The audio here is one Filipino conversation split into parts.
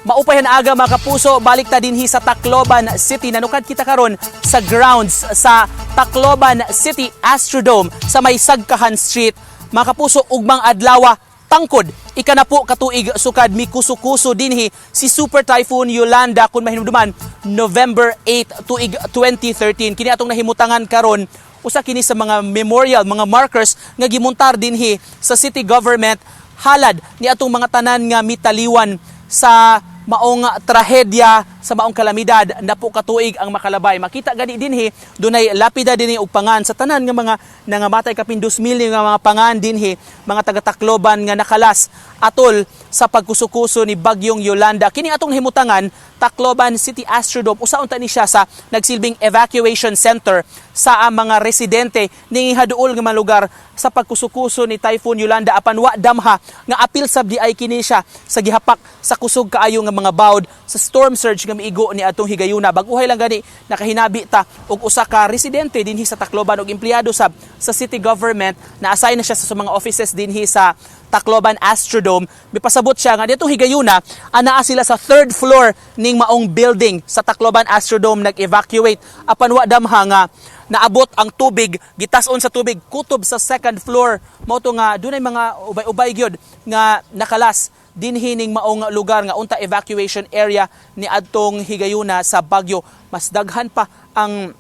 Maupayan aga mga kapuso, balik ta dinhi sa Tacloban City. Nanukad kita karon sa grounds sa Tacloban City Astrodome sa may Sagkahan Street. Mga kapuso, ugmang adlawa tangkod ika na po katuig sukad mikuso-kuso dinhi si Super Typhoon Yolanda kun mahinumduman November 8 tuig 2013. Kini atong nahimutangan karon usa kini sa mga memorial, mga markers nga gimontar dinhi sa city government halad ni atong mga tanan nga mitaliwan sa maong trahedya, sa maong kalamidad na po katuig ang makalabay. Makita gani dinhi dunay lapida dinhi og pangan sa tanan nga mga nangamatay kapin 2,000 nga mga pangan dinhi, mga taga Tacloban nga nakalas atol sa pagkusukuso ni Bagyong Yolanda. Kini atong himutangan Tacloban City Astrodome usaon ta ni siya sa nagsilbing evacuation center sa mga residente ning haduol nga mga lugar sa pagkusukuso ni Typhoon Yolanda apan wa damha nga apil sab di ay kini siya sa gihapak sa kusog kaayo nga mga bawd sa storm surge nga miigo ni atong higayuna. Baguhay lang gani nakahinabi ta og usa ka residente dinhi sa Tacloban og empleyado sab sa city government na assign na siya sa mga offices dinhi sa Tacloban Astrodome. Mipasabot siya nga dito higayuna anaa sila sa third floor ning maong building sa Tacloban Astrodome nag-evacuate apan wa damha nga naabot ang tubig, gitas-on sa tubig kutob sa second floor. Mao to nga dunay mga ubay-ubay gyud nga nakalas dinhi ning maong lugar nga unta evacuation area ni adtong higayuna sa Bagyo. Mas daghan pa ang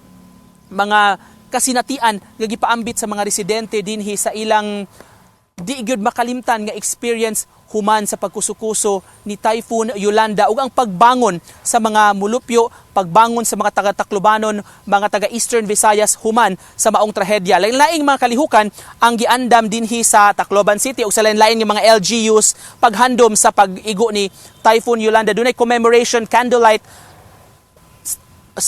mga kasinatian nga gipaambit sa mga residente dinhi sa ilang di gyud makalimtan nga experience human sa pagkusukuso ni Typhoon Yolanda ug ang pagbangon sa mga mulupyo, pagbangon sa mga taga-Taclobanon, mga taga-Eastern Visayas human sa maong trahedya. Lain-laing mga kalihukan ang giandam dinhi sa Tacloban City ug sa lain-lain nga mga LGUs paghandom sa pag-igo ni Typhoon Yolanda. Dunay commemoration candlelight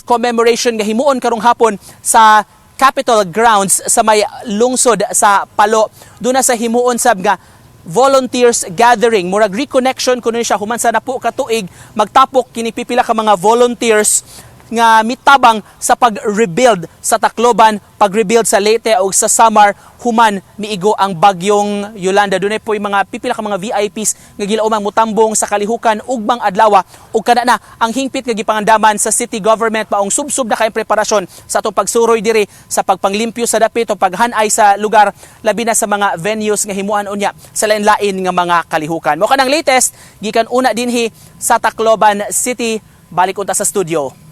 commemoration nga himuon karong hapon sa Capitol Grounds sa may lungsod sa Palo. Doon na sa himuon sab nga volunteers gathering, murag reconnection kuno siya human sa napo katuig magtapok kini pipila ka mga volunteers nga mitabang sa pag-rebuild sa Tacloban, pag-rebuild sa Leyte o sa Samar human miigo ang Bagyong Yolanda. Dunay po yung mga pipila ka mga VIPs nga gilaumang mutambong sa kalihukan ugmang adlaw ug kana na ang hingpit nga gipangandaman sa city government maong subsub na kay preparasyon sa atong pagsuroy diri sa pagpanglimpyo sa dapit o paghanay sa lugar labi na sa mga venues nga himuan unya sa lain-lain nga mga kalihukan. Mo kanang latest gikan una dinhi sa Tacloban City. Balik unta sa studio.